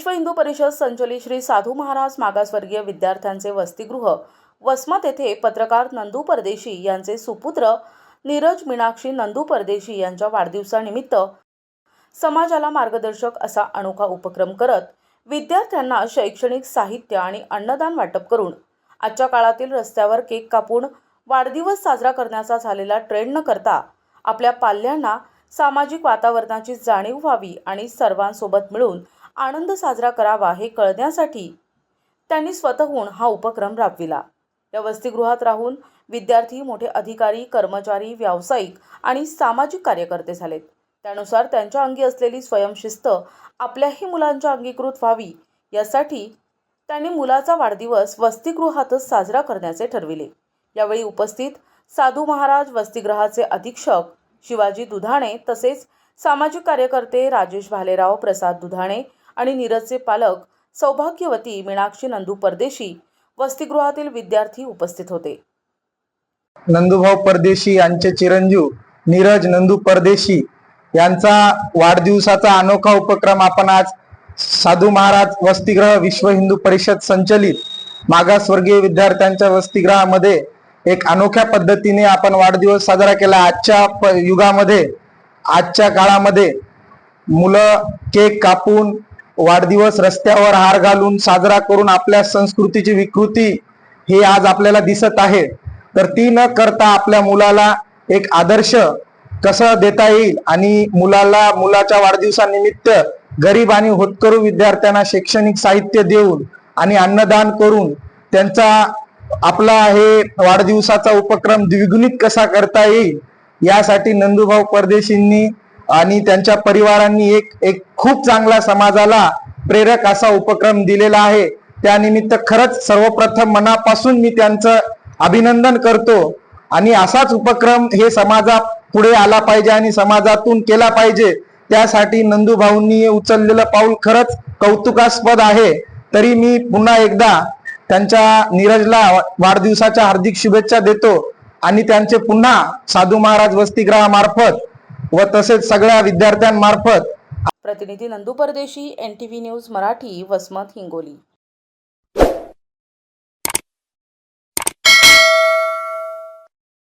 विश्व हिंदू परिषद संचलित श्री साधू महाराज मागासवर्गीय विद्यार्थ्यांचे वसतिगृह वसमत येथे पत्रकार नंदू परदेशी यांचे सुपुत्र नीरज मीनाक्षी नंदू परदेशी यांच्या वाढदिवसानिमित्त समाजाला मार्गदर्शक असा अनोखा उपक्रम करत विद्यार्थ्यांना शैक्षणिक साहित्य आणि अन्नदान वाटप करून आजच्या काळातील रस्त्यावर केक कापून वाढदिवस साजरा करण्याचा झालेला ट्रेंड न करता आपल्या पाल्यांना सामाजिक वातावरणाची जाणीव व्हावी आणि सर्वांसोबत मिळून आनंद साजरा करावा हे कळण्यासाठी त्यांनी स्वतःहून हा उपक्रम राबविला। या वसतिगृहात राहून विद्यार्थी मोठे अधिकारी, कर्मचारी, व्यावसायिक आणि सामाजिक कार्यकर्ते झालेत। त्यानुसार त्यांच्या अंगी असलेली स्वयंशिस्त आपल्याही मुलांच्या अंगीकृत व्हावी यासाठी त्यांनी मुलाचा वाढदिवस वसतिगृहातच साजरा करण्याचे ठरविले। यावेळी उपस्थित साधू महाराज वसतिगृहाचे अधीक्षक शिवाजी दुधाणे तसेच सामाजिक कार्यकर्ते राजेश भालेराव, प्रसाद दुधाणे आणि नीरजचे पालक सौभाग्यवती मीनाक्षी नंदू परदेशी वसतिगृहातील विद्यार्थी उपस्थित होते। नंदूभाऊ परदेशी यांचे चिरंजीव नीरज नंदू परदेशी यांचा वाढदिवसाचा अनोखा उपक्रम आपण आज साधू महाराज वसतिगृह विश्व हिंदू परिषद संचलित मागासवर्गीय विद्यार्थ्यांच्या वसतिगृहामध्ये एक अनोख्या पद्धतीने आपण वाढदिवस साजरा केला। आजच्या युगामध्ये, आजच्या काळामध्ये मुलं केक कापून वाढदिवस रस्त्यावर हार घालून साजरा करून आपल्या संस्कृतीची विकृती ही आज आपल्याला दिसत आहे। तर ती न करता आपल्या मुलाला एक आदर्श कसं देता येईल आणि मुलाच्या वाढदिवसानिमित्त गरीब आणि होतकरू विद्यार्थ्यांना शैक्षणिक साहित्य देऊन आणि अन्नदान करून त्यांचा आपला हे वाढदिवसाचा उपक्रम द्विगुणित कसा करता येईल यासाठी नंदूभाऊ परदेशींनी आणि त्यांच्या परिवारांनी एक खूप चांगला समाजाला प्रेरक असा उपक्रम दिलेला आहे। त्यानिमित्त खरंच सर्वप्रथम मनापासून मी त्यांचं अभिनंदन करतो आणि असाच उपक्रम हे समाजापुढे आला पाहिजे आणि समाजातून केला पाहिजे। त्यासाठी नंदूभाऊंनी उचललेलं पाऊल खरंच कौतुकास्पद आहे। तरी मी पुन्हा एकदा त्यांच्या नीरजला वाढदिवसाच्या हार्दिक शुभेच्छा देतो आणि त्यांचे पुन्हा साधू महाराज वसतिगृहामार्फत व तसेच सगळ्या विद्यार्थ्यांमार्फत। प्रतिनिधी नंदू परदेशी, NTV न्यूज मराठी, वसमत, हिंगोली।